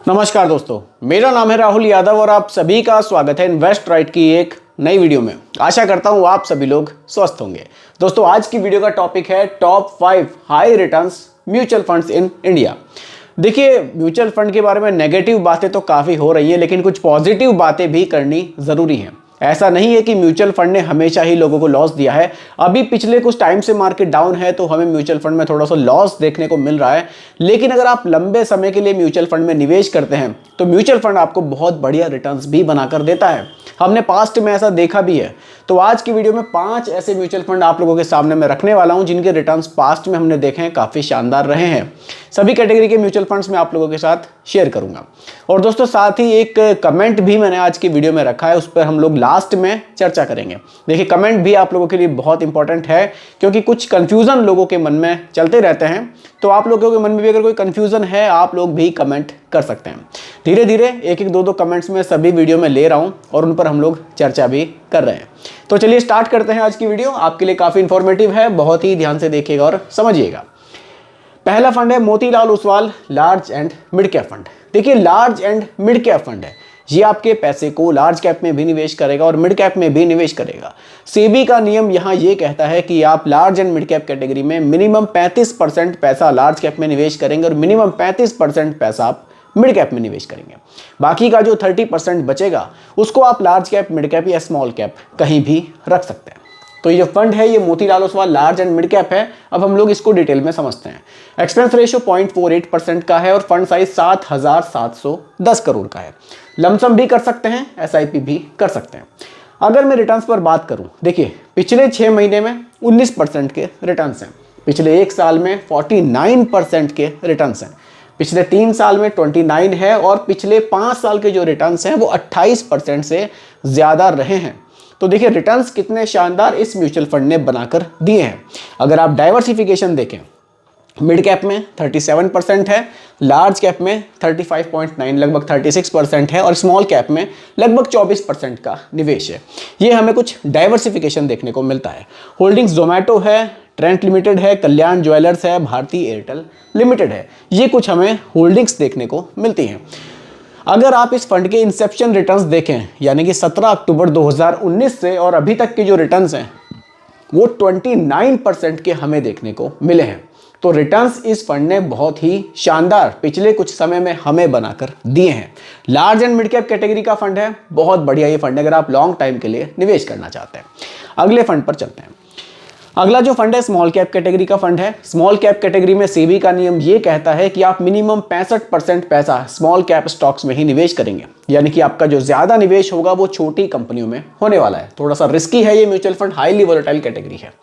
नमस्कार दोस्तों, मेरा नाम है राहुल यादव और आप सभी का स्वागत है इन्वेस्ट राइट की एक नई वीडियो में। आशा करता हूं आप सभी लोग स्वस्थ होंगे। दोस्तों, आज की वीडियो का टॉपिक है top 5 high returns mutual funds in India. देखिए, म्यूचुअल फंड के बारे में नेगेटिव बातें तो काफ़ी हो रही हैं, लेकिन कुछ पॉजिटिव बातें भी करनी ज़रूरी हैं। ऐसा नहीं है कि म्यूचुअल फंड ने हमेशा ही लोगों को लॉस दिया है। अभी पिछले कुछ टाइम से मार्केट डाउन है तो हमें म्यूचुअल फंड में थोड़ा सा लॉस देखने को मिल रहा है, लेकिन अगर आप लंबे समय के लिए म्यूचुअल फंड में निवेश करते हैं तो म्यूचुअल फंड आपको बहुत बढ़िया रिटर्न्स भी बनाकर देता है। हमने पास्ट में ऐसा देखा भी है। तो आज की वीडियो में 5 ऐसे म्यूचुअल फंड आप लोगों के सामने मैं रखने वाला हूं जिनके रिटर्न्स पास्ट में हमने देखे हैं, काफ़ी शानदार रहे हैं। सभी कैटेगरी के म्यूचुअल फंड्स में आप लोगों के साथ शेयर करूंगा। और दोस्तों, साथ ही एक कमेंट भी मैंने आज की वीडियो में रखा है, उस पर हम लोग लास्ट में चर्चा करेंगे। देखिए, कमेंट भी आप लोगों के लिए बहुत इंपॉर्टेंट है, क्योंकि कुछ कंफ्यूजन लोगों के मन में चलते रहते हैं। तो आप लोगों के मन में भी अगर कोई कंफ्यूजन है, आप लोग भी कमेंट कर सकते हैं। धीरे धीरे एक दो कमेंट्स में सभी वीडियो में ले रहा हूं और उन पर हम लोग चर्चा भी कर रहे हैं। तो चलिए स्टार्ट करते हैं। आज की वीडियो आपके लिए काफ़ी इंफॉर्मेटिव है, बहुत ही ध्यान से देखिएगा और समझिएगा। पहला फंड है Motilal Oswal large and mid cap fund. देखिए, large and mid cap fund है, ये आपके पैसे को लार्ज कैप में भी निवेश करेगा और मिड कैप में भी निवेश करेगा। सेबी का नियम यहाँ ये कहता है कि आप large and mid cap category में मिनिमम 35% पैसा लार्ज कैप में निवेश करेंगे और मिनिमम 35% पैसा आप मिड कैप में निवेश करेंगे। बाकी का जो 30% बचेगा उसको आप लार्ज कैप, मिड कैप या स्मॉल कैप कहीं भी रख सकते हैं। तो ये जो फंड है ये Motilal Oswal large and mid cap है। अब हम लोग इसको डिटेल में समझते हैं। एक्सपेंस रेशियो 0.48% का है और फंड साइज 7,710 करोड़ का है। लमसम भी कर सकते हैं, एसआईपी भी कर सकते हैं। अगर मैं रिटर्न्स पर बात करूं, देखिए पिछले 6 महीने में 19% के रिटर्न्स हैं, पिछले 1 साल में 49% के रिटर्न्स हैं, पिछले 3 साल में 29 है और पिछले 5 साल के जो रिटर्न्स हैं वो 28% से ज़्यादा रहे हैं। तो देखिए, रिटर्न्स कितने शानदार इस म्यूचुअल फंड ने बनाकर दिए हैं। अगर आप डाइवर्सिफिकेशन देखें, मिड कैप में 37% है, लार्ज कैप में 35.9 लगभग 36% है और स्मॉल कैप में लगभग 24% का निवेश है। ये हमें कुछ डाइवर्सिफिकेशन देखने को मिलता है। होल्डिंग्स जोमेटो है, ट्रेंट लिमिटेड है, कल्याण ज्वेलर्स है, भारती एयरटेल लिमिटेड है। ये कुछ हमें होल्डिंग्स देखने को मिलती हैं। अगर आप इस फंड के इंसेप्शन रिटर्न्स देखें, यानी कि 17 अक्टूबर 2019 से और अभी तक के जो रिटर्न्स हैं वो 29% के हमें देखने को मिले हैं। तो रिटर्न्स इस फंड ने बहुत ही शानदार पिछले कुछ समय में हमें बनाकर दिए हैं। Large and mid cap category का फंड है, बहुत बढ़िया ये फंड है अगर आप लॉन्ग टाइम के लिए निवेश करना चाहते हैं। अगले फंड पर चलते हैं। अगला जो फंड है स्मॉल कैप कैटेगरी का फंड है। स्मॉल कैप कैटेगरी में सेबी का नियम ये कहता है कि आप मिनिमम 65% पैसा स्मॉल कैप स्टॉक्स में ही निवेश करेंगे, यानी कि आपका जो ज्यादा निवेश होगा वो छोटी कंपनियों में होने वाला है। थोड़ा सा रिस्की है ये mutual fund, highly volatile category है।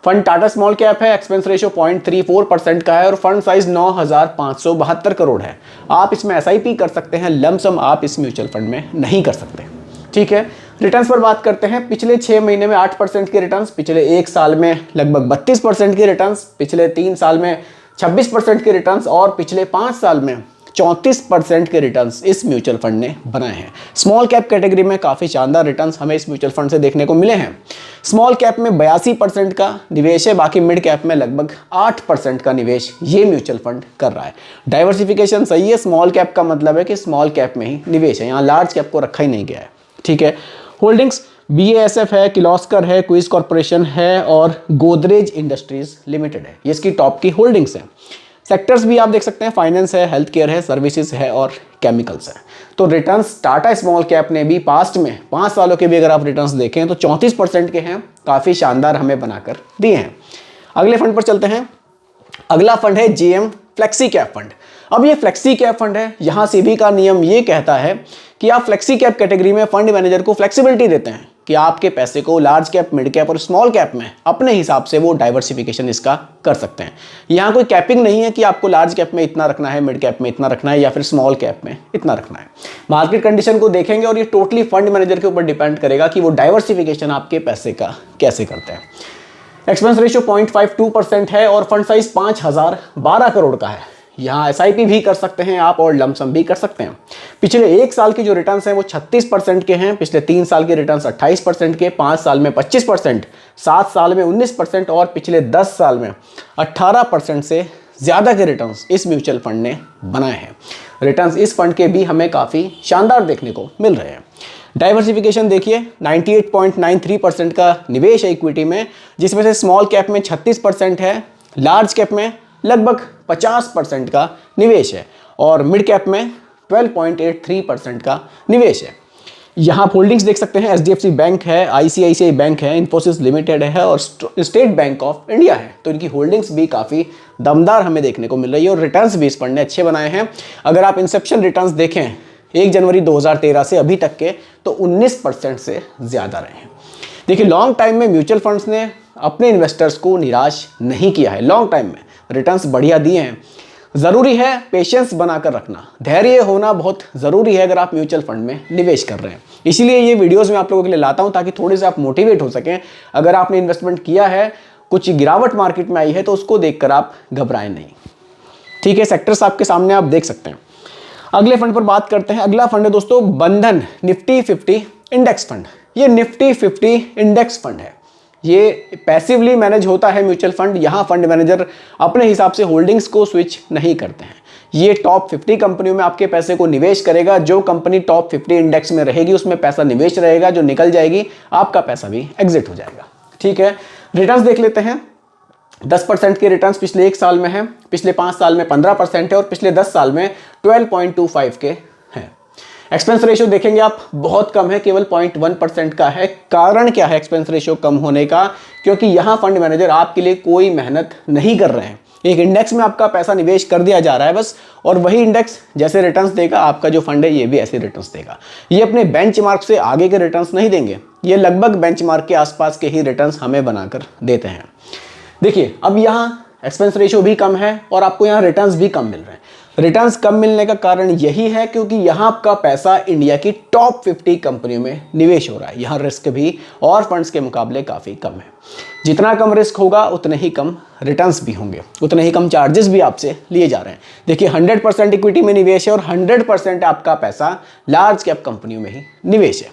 फंड टाटा स्मॉल कैप है, एक्सपेंस रेशियो 0.34% का है और फंड साइज 9,572 करोड़ है। आप इसमें एसआईपी कर सकते हैं, लमसम आप इस म्यूचुअल फंड में नहीं कर सकते। ठीक है, रिटर्न्स पर बात करते हैं। पिछले 6 महीने में 8% के रिटर्न्स, पिछले 1 साल में लगभग 32% के रिटर्न्स, पिछले 3 साल में 26% के रिटर्न्स और पिछले 5 साल में 34% के रिटर्न्स इस म्यूचुअल फंड ने बनाए हैं। स्मॉल कैप कैटेगरी में काफ़ी शानदार रिटर्न्स हमें इस म्यूचुअल फंड से देखने को मिले हैं। स्मॉल कैप में 82% का निवेश है, बाकी मिड कैप में लगभग 8% का निवेश ये म्यूचुअल फंड कर रहा है। डाइवर्सिफिकेशन सही है। स्मॉल कैप का मतलब है कि स्मॉल कैप में ही निवेश है, यहाँ लार्ज कैप को रखा ही नहीं गया है। ठीक है, होल्डिंग्स BASF है, किर्लोस्कर है, क्विज कॉर्पोरेशन है और गोदरेज इंडस्ट्रीज लिमिटेड है। ये इसकी टॉप की होल्डिंग्स हैं। सेक्टर्स भी आप देख सकते हैं, फाइनेंस है, हेल्थ केयर है, सर्विसेज है और केमिकल्स है। तो रिटर्न्स टाटा स्मॉल कैप ने भी पास्ट में 5 सालों के भी अगर आप रिटर्न्स देखें तो 34% के हैं, काफ़ी शानदार हमें बनाकर दिए हैं। अगले फंड पर चलते हैं। अगला फंड है JM फ्लेक्सी कैप फंड। अब ये फ्लेक्सी कैप फंड है, यहाँ सेबी का नियम ये कहता है कि आप फ्लेक्सी कैप कैटेगरी में फंड मैनेजर को फ्लेक्सिबिलिटी देते हैं कि आपके पैसे को लार्ज कैप, मिड कैप और स्मॉल कैप में अपने हिसाब से वो डाइवर्सिफिकेशन इसका कर सकते हैं। यहाँ कोई कैपिंग नहीं है कि आपको लार्ज कैप में इतना रखना है, मिड कैप में इतना रखना है या फिर स्मॉल कैप में इतना रखना है। मार्केट कंडीशन को देखेंगे और ये टोटली फंड मैनेजर के ऊपर डिपेंड करेगा कि वो डाइवर्सिफिकेशन आपके पैसे का कैसे करते हैं। एक्सपेंस रेशियो 0.52% है और फंड साइज 5,012 करोड़ का है। यहाँ एसआईपी भी कर सकते हैं आप और लमसम भी कर सकते हैं। पिछले 1 साल के जो रिटर्न्स हैं वो 36% के हैं, पिछले 3 साल के रिटर्न्स 28% के, 5 साल में 25%, 7 साल में 19% और पिछले 10 साल में 18% से ज़्यादा के रिटर्न्स इस म्यूचुअल फंड ने बनाए हैं। रिटर्न्स इस फंड के भी हमें काफ़ी शानदार देखने को मिल रहे हैं। डाइवर्सिफिकेशन देखिए, 98.93% का निवेश है इक्विटी में, जिसमें से स्मॉल कैप में 36% है, लार्ज कैप में लगभग 50% का निवेश है और मिड कैप में 12.83% का निवेश है। यहाँ आप होल्डिंग्स देख सकते हैं, एचडीएफसी बैंक है, आईसीआईसीआई बैंक है, इन्फोसिस लिमिटेड है और स्टेट बैंक ऑफ इंडिया है। तो इनकी होल्डिंग्स भी काफ़ी दमदार हमें देखने को मिल रही है और रिटर्न्स भी इस फंड ने अच्छे बनाए हैं। अगर आप इंसेप्शन रिटर्न्स देखें 1 जनवरी 2013 से अभी तक के, तो 19% से ज़्यादा रहे हैं। देखिए, लॉन्ग टाइम में म्यूचुअल फंड्स ने अपने इन्वेस्टर्स को निराश नहीं किया है, लॉन्ग टाइम में रिटर्न्स बढ़िया दिए हैं। ज़रूरी है पेशेंस बनाकर रखना, धैर्य होना बहुत ज़रूरी है अगर आप म्यूचुअल फंड में निवेश कर रहे हैं। इसीलिए ये वीडियोज़ में आप लोगों के लिए लाता हूँ ताकि थोड़े से आप मोटिवेट हो सकें। अगर आपने इन्वेस्टमेंट किया है, कुछ गिरावट मार्केट में आई है, तो उसको देखकर आप घबराएं नहीं। ठीक है, सेक्टर्स आपके सामने आप देख सकते हैं। अगले फंड पर बात करते हैं। अगला फंड है दोस्तों बंधन निफ्टी 50 इंडेक्स फंड। ये निफ्टी 50 इंडेक्स फंड है, ये पैसिवली मैनेज होता है म्यूचुअल फंड। यहाँ फंड मैनेजर अपने हिसाब से होल्डिंग्स को स्विच नहीं करते हैं। ये टॉप 50 कंपनियों में आपके पैसे को निवेश करेगा। जो कंपनी टॉप 50 इंडेक्स में रहेगी उसमें पैसा निवेश रहेगा, जो निकल जाएगी आपका पैसा भी एग्जिट हो जाएगा। ठीक है, रिटर्न्स देख लेते हैं। 10% के रिटर्न्स पिछले 1 साल में है, पिछले 5 साल में 15% है और पिछले 10 साल में 12.25 के हैं। एक्सपेंस रेशियो देखेंगे आप, बहुत कम है, केवल 0.1% का है। कारण क्या है एक्सपेंस रेशियो कम होने का? क्योंकि यहाँ फंड मैनेजर आपके लिए कोई मेहनत नहीं कर रहे हैं। एक इंडेक्स में आपका पैसा निवेश कर दिया जा रहा है बस, और वही इंडेक्स जैसे रिटर्न्स देगा, आपका जो फंड है ये भी ऐसे रिटर्न्स देगा। ये अपने बेंचमार्क से आगे के रिटर्न्स नहीं देंगे, ये लगभग बेंचमार्क के आसपास के ही रिटर्न्स हमें बनाकर देते हैं। देखिए, अब यहाँ एक्सपेंस रेशियो भी कम है और आपको यहाँ रिटर्न्स भी कम मिल रहे हैं। रिटर्न्स कम मिलने का कारण यही है क्योंकि यहाँ आपका पैसा इंडिया की टॉप 50 कंपनियों में निवेश हो रहा है। यहाँ रिस्क भी और फंड्स के मुकाबले काफ़ी कम है। जितना कम रिस्क होगा उतने ही कम रिटर्न्स भी होंगे, उतने ही कम चार्जेस भी आपसे लिए जा रहे हैं। देखिए, 100% इक्विटी में निवेश है और 100% आपका पैसा लार्ज कैप कंपनियों में ही निवेश है।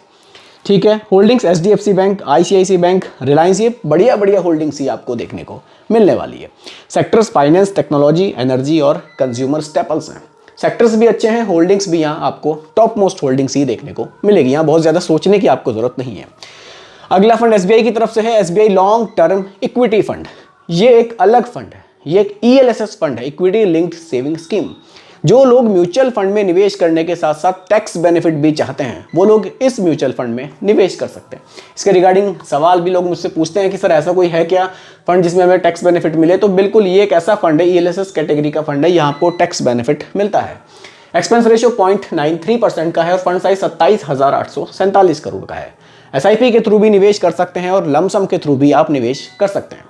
ठीक है, holdings HDFC bank, ICICI bank, Reliance, ये बढ़िया बढ़िया होल्डिंग्स ही आपको देखने को मिलने वाली है। सेक्टर्स फाइनेंस, टेक्नोलॉजी, एनर्जी और कंज्यूमर स्टेपल्स हैं। सेक्टर्स भी अच्छे हैं, होल्डिंग्स भी यहाँ आपको टॉप मोस्ट होल्डिंग्स ही देखने को मिलेगी। यहाँ बहुत ज़्यादा सोचने की आपको ज़रूरत नहीं है। अगला फंड एसबीआई की तरफ से है, SBI long term equity fund. ये एक अलग फंड है, ये एक ईएलएसएस फंड है, इक्विटी लिंक्ड सेविंग स्कीम। जो लोग म्यूचुअल फंड में निवेश करने के साथ साथ टैक्स बेनिफिट भी चाहते हैं, वो लोग इस म्यूचुअल फंड में निवेश कर सकते हैं। इसके रिगार्डिंग सवाल भी लोग मुझसे पूछते हैं कि सर ऐसा कोई है क्या फंड जिसमें हमें टैक्स बेनिफिट मिले? तो बिल्कुल ये एक ऐसा फंड है, ईएलएसएस कैटेगरी का फंड है, यहाँ आपको टैक्स बेनिफिट मिलता है। एक्सपेंस रेशियो 0.93% का है और फंड साइज 27,847 करोड़ का है। एसआईपी के थ्रू भी निवेश कर सकते हैं और लमसम के थ्रू भी आप निवेश कर सकते हैं।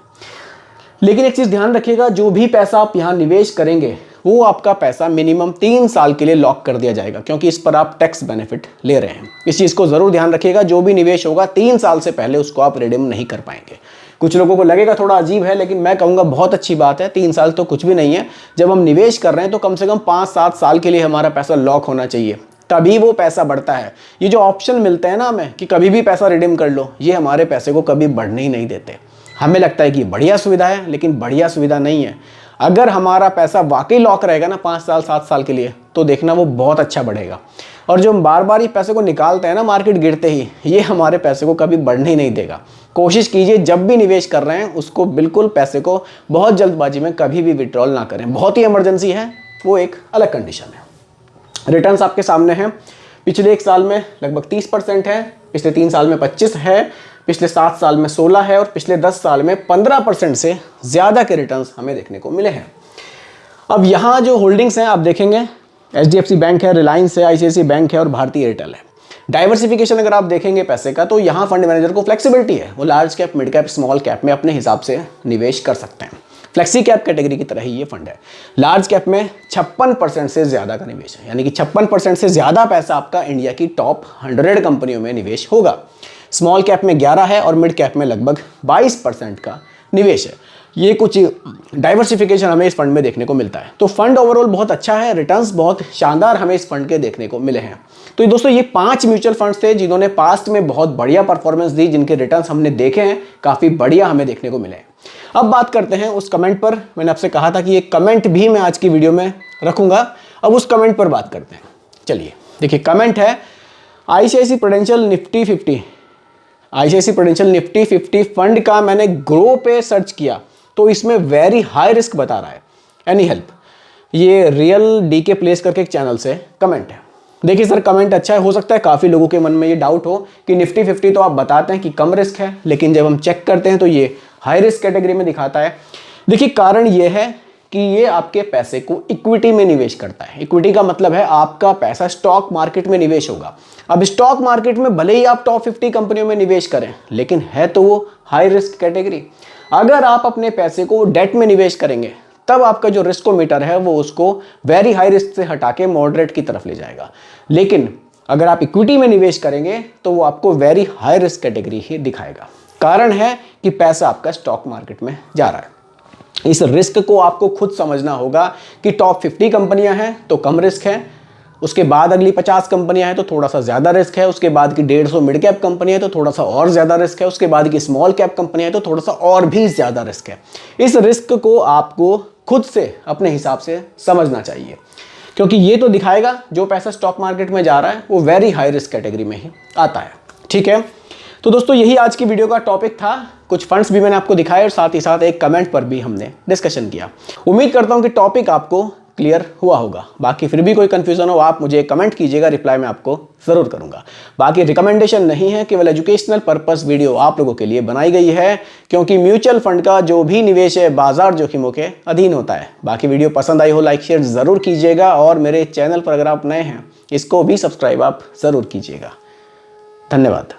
लेकिन एक चीज़ ध्यान रखिएगा, जो भी पैसा आप यहाँ निवेश करेंगे वो आपका पैसा मिनिमम 3 साल के लिए लॉक कर दिया जाएगा, क्योंकि इस पर आप टैक्स बेनिफिट ले रहे हैं। इस चीज़ को ज़रूर ध्यान रखिएगा, जो भी निवेश होगा 3 साल से पहले उसको आप रिडीम नहीं कर पाएंगे। कुछ लोगों को लगेगा थोड़ा अजीब है, लेकिन मैं कहूँगा बहुत अच्छी बात है। 3 साल तो कुछ भी नहीं है। जब हम निवेश कर रहे हैं तो कम से कम 5-7 साल के लिए हमारा पैसा लॉक होना चाहिए, तभी वो पैसा बढ़ता है। ये जो ऑप्शन मिलते हैं ना हमें कि कभी भी पैसा रिडीम कर लो, ये हमारे पैसे को कभी बढ़ने ही नहीं देते। हमें लगता है कि बढ़िया सुविधा है, लेकिन बढ़िया सुविधा नहीं है। अगर हमारा पैसा वाकई लॉक रहेगा ना 5 साल 7 साल के लिए, तो देखना वो बहुत अच्छा बढ़ेगा। और जो हम बार बार ये पैसे को निकालते हैं ना मार्केट गिरते ही, ये हमारे पैसे को कभी बढ़ने ही नहीं देगा। कोशिश कीजिए जब भी निवेश कर रहे हैं उसको बिल्कुल पैसे को बहुत जल्दबाजी में कभी भी विड्रॉल ना करें। बहुत ही इमरजेंसी है वो एक अलग कंडीशन है। रिटर्न्स आपके सामने हैं। पिछले 1 साल में लगभग 30% है, पिछले 3 साल में 25 है, पिछले 7 साल में 16 है और पिछले 10 साल में 15% से ज़्यादा के रिटर्न्स हमें देखने को मिले हैं। अब यहाँ जो होल्डिंग्स हैं आप देखेंगे, एचडीएफसी बैंक है, रिलायंस है, आईसीआईसीआई बैंक है और भारतीय एयरटेल है। डाइवर्सिफिकेशन अगर आप देखेंगे पैसे का, तो यहाँ फंड मैनेजर को फ्लेक्सिबिलिटी है, वो large cap, mid cap, small cap में अपने हिसाब से निवेश कर सकते हैं। फ्लेक्सी कैप कैटेगरी की तरह ही ये फंड है। लार्ज कैप में 56% से ज़्यादा का निवेश है, यानी कि 56% से ज़्यादा पैसा आपका इंडिया की टॉप 100 कंपनियों में निवेश होगा। स्मॉल कैप में 11 है और मिड कैप में लगभग 22% का निवेश है। ये कुछ डाइवर्सिफिकेशन हमें इस फंड में देखने को मिलता है। तो फंड ओवरऑल बहुत अच्छा है, रिटर्न्स बहुत शानदार हमें इस फंड के देखने को मिले हैं। तो दोस्तों ये 5 म्यूचुअल फंड्स थे जिन्होंने पास्ट में बहुत बढ़िया परफॉर्मेंस दी, जिनके रिटर्न्स हमने देखे हैं, काफ़ी बढ़िया हमें देखने को मिले हैं। अब बात करते हैं उस कमेंट पर। मैंने आपसे कहा था कि ये कमेंट भी मैं आज की वीडियो में रखूंगा। अब उस कमेंट पर बात करते हैं। चलिए देखिए, कमेंट है ICICI prudential Nifty 50, ICICI prudential Nifty 50 fund का मैंने ग्रो पे सर्च किया तो इसमें वेरी हाई रिस्क बता रहा है, एनी हेल्प। ये रियल डीके प्लेस करके एक चैनल से कमेंट है। देखिए सर, कमेंट अच्छा है, हो सकता है काफ़ी लोगों के मन में ये डाउट हो कि निफ्टी 50 तो आप बताते हैं कि कम रिस्क है, लेकिन जब हम चेक करते हैं तो ये हाई रिस्क कैटेगरी में दिखाता है। देखिए कारण ये है कि ये आपके पैसे को इक्विटी में निवेश करता है। इक्विटी का मतलब है आपका पैसा स्टॉक मार्केट में निवेश होगा। अब स्टॉक मार्केट में भले ही आप टॉप 50 कंपनियों में निवेश करें, लेकिन है तो वो हाई रिस्क कैटेगरी। अगर आप अपने पैसे को डेट में निवेश करेंगे तब आपका जो रिस्कोमीटर है वो उसको वेरी हाई रिस्क से हटा के मॉडरेट की तरफ ले जाएगा। लेकिन अगर आप इक्विटी में निवेश करेंगे तो वो आपको वेरी हाई रिस्क कैटेगरी ही दिखाएगा। कारण है कि पैसा आपका स्टॉक मार्केट में जा रहा है। इस रिस्क को आपको खुद समझना होगा कि टॉप 50 कंपनियां हैं तो कम रिस्क है, उसके बाद अगली 50 कंपनियां हैं तो थोड़ा सा ज़्यादा रिस्क है, उसके बाद की 150 मिड कैप कंपनियां हैं तो थोड़ा सा और ज़्यादा रिस्क है, उसके बाद की स्मॉल कैप कंपनियां हैं तो थोड़ा सा और भी ज़्यादा रिस्क है। इस रिस्क को आपको खुद से अपने हिसाब से समझना चाहिए, क्योंकि ये तो दिखाएगा जो पैसा स्टॉक मार्केट में जा रहा है वो वेरी हाई रिस्क कैटेगरी में ही आता है। ठीक है, तो दोस्तों यही आज की वीडियो का टॉपिक था। कुछ फंड्स भी मैंने आपको दिखाए और साथ ही साथ एक कमेंट पर भी हमने डिस्कशन किया। उम्मीद करता हूं कि टॉपिक आपको क्लियर हुआ होगा। बाकी फिर भी कोई कंफ्यूजन हो आप मुझे कमेंट कीजिएगा, रिप्लाई मैं आपको ज़रूर करूंगा। बाकी रिकमेंडेशन नहीं है, केवल एजुकेशनल पर्पस वीडियो आप लोगों के लिए बनाई गई है, क्योंकि म्यूचुअल फंड का जो भी निवेश है बाजार जोखिमों के अधीन होता है। बाकी वीडियो पसंद आई हो लाइक शेयर ज़रूर कीजिएगा, और मेरे चैनल पर अगर आप नए हैं इसको भी सब्सक्राइब आप ज़रूर कीजिएगा। धन्यवाद।